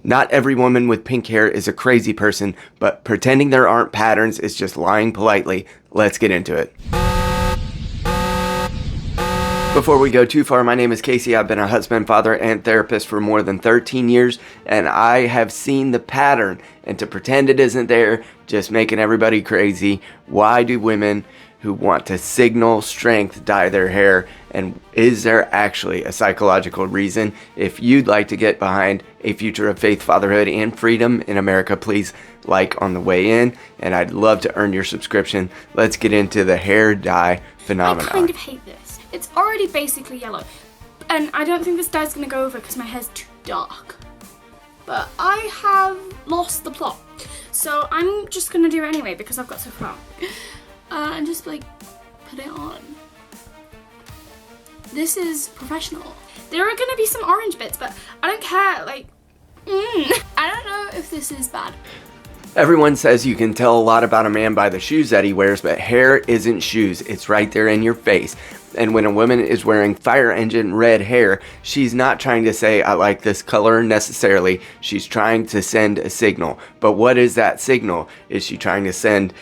Not every woman with pink hair is a crazy person, but pretending there aren't patterns is just lying politely. Let's get into it. Before we go too far, my name is Casey. I've been a husband, father, and therapist for more than 13 years, and I have seen the pattern. And to pretend it isn't there, just making everybody crazy. Why do women who want to signal strength dye their hair? And is there actually a psychological reason? If you'd like to get behind a future of faith, fatherhood, and freedom in America, please like on the way in, and I'd love to earn your subscription. Let's get into the hair dye phenomenon. I kind of hate this. It's already basically yellow, and I don't think this dye's gonna go over because my hair's too dark. But I have lost the plot, so I'm just gonna do it anyway because I've got so far. And just like put it on. This is professional. There are gonna be some orange bits, but I don't care. Like, I don't know if this is bad. Everyone says you can tell a lot about a man by the shoes that he wears, but hair isn't shoes. It's right there in your face. And when a woman is wearing fire engine red hair, she's not trying to say, I like this color necessarily. She's trying to send a signal. But what is that signal? Is she trying to send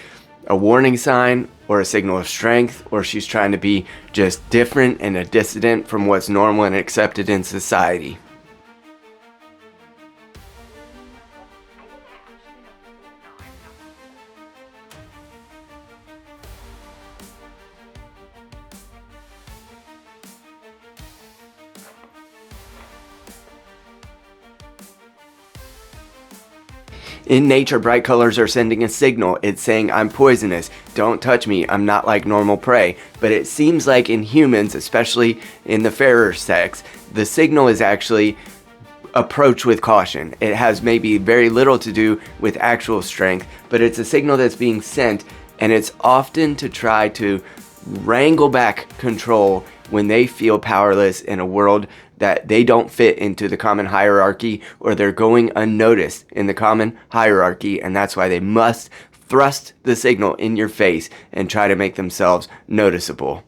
a warning sign or a signal of strength, or she's trying to be just different and a dissident from what's normal and accepted in society? In nature, bright colors are sending a signal. It's saying, I'm poisonous, don't touch me, I'm not like normal prey. But it seems like in humans, especially in the fairer sex, the signal is actually approach with caution. It has maybe very little to do with actual strength, but it's a signal that's being sent, and it's often to try to wrangle back control when they feel powerless in a world that they don't fit into the common hierarchy, or they're going unnoticed in the common hierarchy, and that's why they must thrust the signal in your face and try to make themselves noticeable.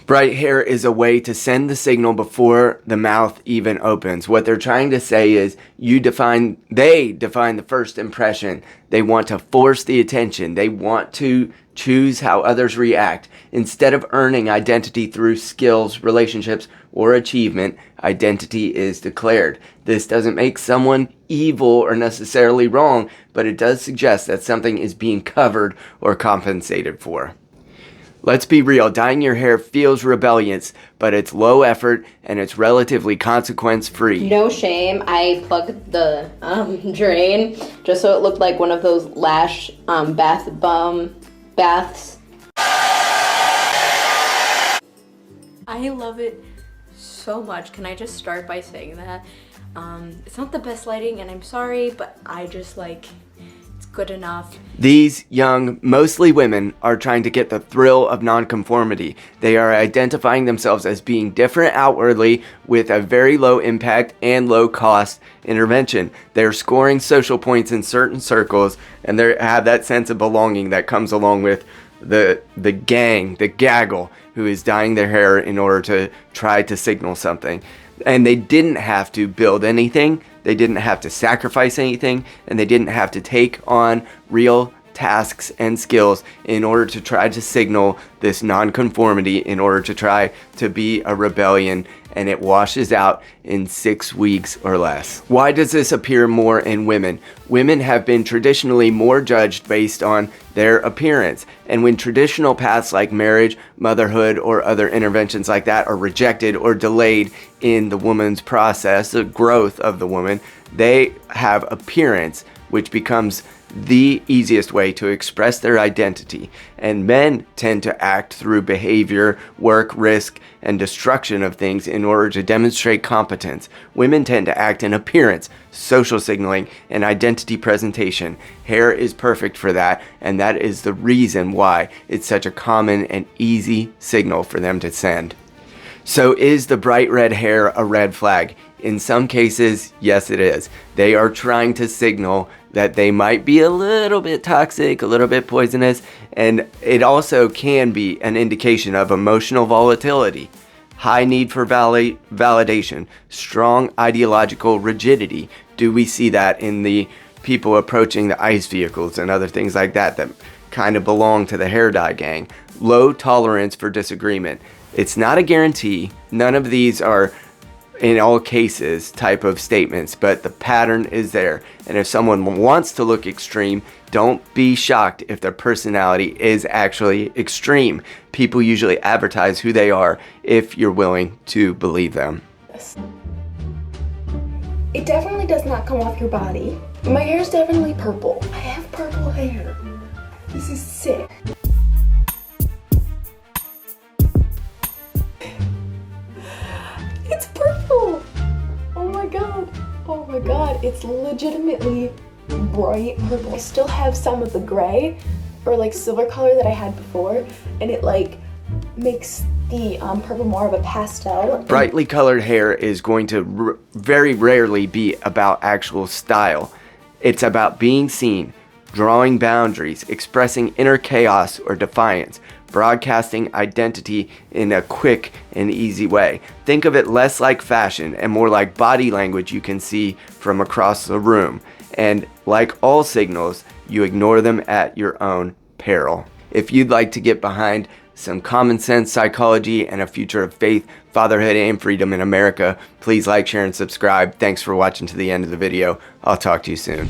Bright hair is a way to send the signal before the mouth even opens. What they're trying to say is they define the first impression. They want to force the attention. They want to choose how others react. Instead of earning identity through skills, relationships, or achievement, identity is declared. This doesn't make someone evil or necessarily wrong, but it does suggest that something is being covered or compensated for. Let's be real, dyeing your hair feels rebellious, but it's low effort and it's relatively consequence-free. No shame, I plugged the drain just so it looked like one of those lash baths. I love it so much. Can I just start by saying that? It's not the best lighting and I'm sorry, but I just like, it's good enough. These young, mostly women, are trying to get the thrill of nonconformity. They are identifying themselves as being different outwardly with a very low impact and low cost intervention. They're scoring social points in certain circles, and they have that sense of belonging that comes along with the gang, the gaggle, who is dyeing their hair in order to try to signal something. And they didn't have to build anything, they didn't have to sacrifice anything, and they didn't have to take on real tasks and skills in order to try to signal this nonconformity, in order to try to be a rebellion, and it washes out in 6 weeks or less. Why does this appear more in women? Women have been traditionally more judged based on their appearance, and when traditional paths like marriage, motherhood, or other interventions like that are rejected or delayed in the woman's process, the growth of the woman, they have appearance, which becomes the easiest way to express their identity. And men tend to act through behavior, work, risk, and destruction of things in order to demonstrate competence. Women tend to act in appearance, social signaling, and identity presentation. Hair is perfect for that, and that is the reason why it's such a common and easy signal for them to send. So is the bright red hair a red flag? In some cases, yes it is. They are trying to signal that they might be a little bit toxic, a little bit poisonous, and it also can be an indication of emotional volatility. high need for validation, strong ideological rigidity. Do we see that in the people approaching the ICE vehicles and other things like that that kind of belong to the hair dye gang? Low tolerance for disagreement. It's not a guarantee. None of these are in all cases type of statements, but the pattern is there. And if someone wants to look extreme, don't be shocked if their personality is actually extreme. People usually advertise who they are if you're willing to believe them. It definitely does not come off your body. My hair is definitely purple. I have purple hair. This is sick. It's purple! Oh my god. Oh my god. It's legitimately bright purple. I still have some of the gray or like silver color that I had before, and it like makes the purple more of a pastel. Brightly colored hair is going to very rarely be about actual style. It's about being seen, drawing boundaries, expressing inner chaos or defiance, broadcasting identity in a quick and easy way. Think of it less like fashion and more like body language you can see from across the room. And like all signals, you ignore them at your own peril. If you'd like to get behind some common sense psychology and a future of faith, fatherhood, and freedom in America, please like, share, and subscribe. Thanks for watching to the end of the video. I'll talk to you soon.